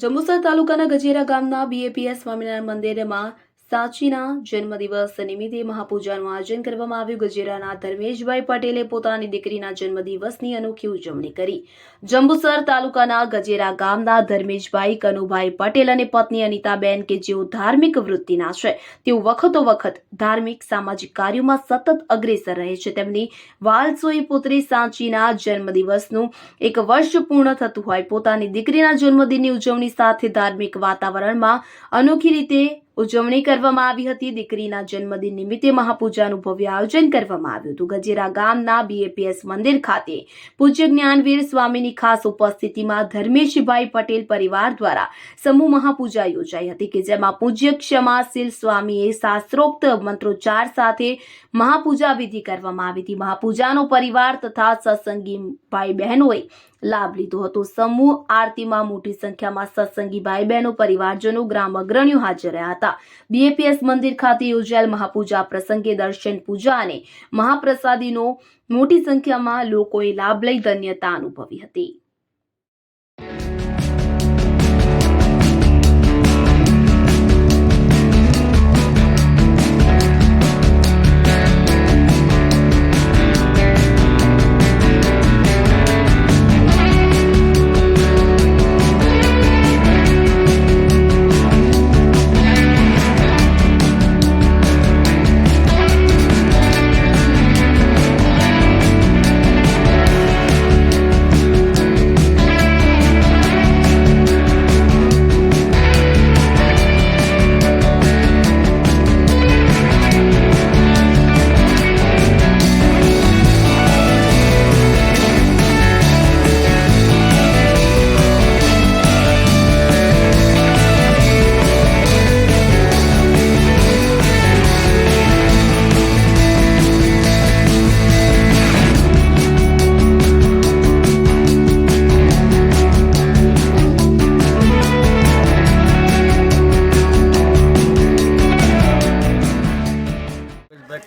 જંબુસર તાલુકાના ગજેરા ગામના બીએપીએસ સ્વામિનારાયણ મંદિરમાં સાચીના જન્મદિવસ નિમિત્તે મહાપૂજાનું આયોજન કરવામાં આવ્યું। ગજેરાના ધર્મેશભાઈ પટેલે પોતાની દીકરીના જન્મદિવસની અનોખી ઉજવણી કરી। જંબુસર તાલુકાના ગજેરા ગામના ધર્મેશભાઈ કનુભાઈ પટેલ અને પત્ની અનિતાબેન કે જેઓ ધાર્મિક વૃત્તિના છે, તેઓ વખતો વખત ધાર્મિક સામાજિક કાર્યોમાં સતત અગ્રેસર રહે છે। તેમની વાલસોઈ પુત્રી સાચીના જન્મદિવસનું 1 વર્ષ પૂર્ણ થતું હોય પોતાની દીકરીના જન્મદિનની ઉજવણી સાથે ધાર્મિક વાતાવરણમાં અનોખી રીતે ઉજવણી કરવામાં આવી હતી। દીકરીના જન્મદિન નિમિત્તે મહાપૂજાનું ભવ્ય આયોજન કરવામાં આવ્યું હતું। ગજેરા ગામના બીએપીએસ મંદિર ખાતે પૂજ્ય જ્ઞાનવીર સ્વામીની ખાસ ઉપસ્થિતિમાં ધર્મેશભાઈ પટેલ પરિવાર દ્વારા સમૂહ મહાપૂજા યોજાઈ હતી કે જેમાં પૂજ્ય ક્ષમાશીલ સ્વામીએ શાસ્ત્રોક્ત મંત્રોચ્ચાર સાથે મહાપૂજા વિધિ કરવામાં આવી હતી। મહાપૂજાનો પરિવાર તથા સત્સંગી ભાઈ બહેનોએ લાભ લીધો હતો। સમૂહ આરતીમાં મોટી સંખ્યામાં સત્સંગી ભાઈ બહેનો, પરિવારજનો, ગ્રામ અગ્રણીઓ હાજર રહ્યા હતા। બીએપીએસ મંદિર ખાતે યોજાયેલ મહાપૂજા પ્રસંગે દર્શન, પૂજા અને મહાપ્રસાદીનો મોટી સંખ્યામાં લોકોએ લાભ લઈ ધન્યતા અનુભવી હતી।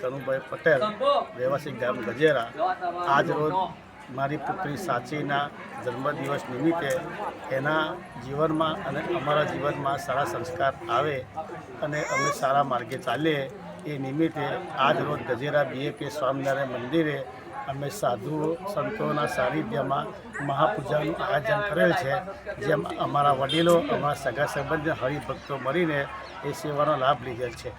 કનુભાઈ પટેલ, રહેવાસી ગામ ગજેરા, આજ રોજ મારી પુત્રી સાચીના જન્મદિવસ નિમિત્તે એના જીવનમાં અને અમારા જીવનમાં સારા સંસ્કાર આવે અને અમે સારા માર્ગે ચાલીએ એ નિમિત્તે આજ રોજ ગજેરા બીએપીએસ સ્વામિનારાયણ મંદિરે અમે સાધુ સંતોના સાનિધ્યમાં મહાપૂજાનું આયોજન કરેલ છે। જેમ અમારા વડીલો, અમારા સગા સંબંધી હરિભક્તો મળીને એ સેવાનો લાભ લીધેલ છે।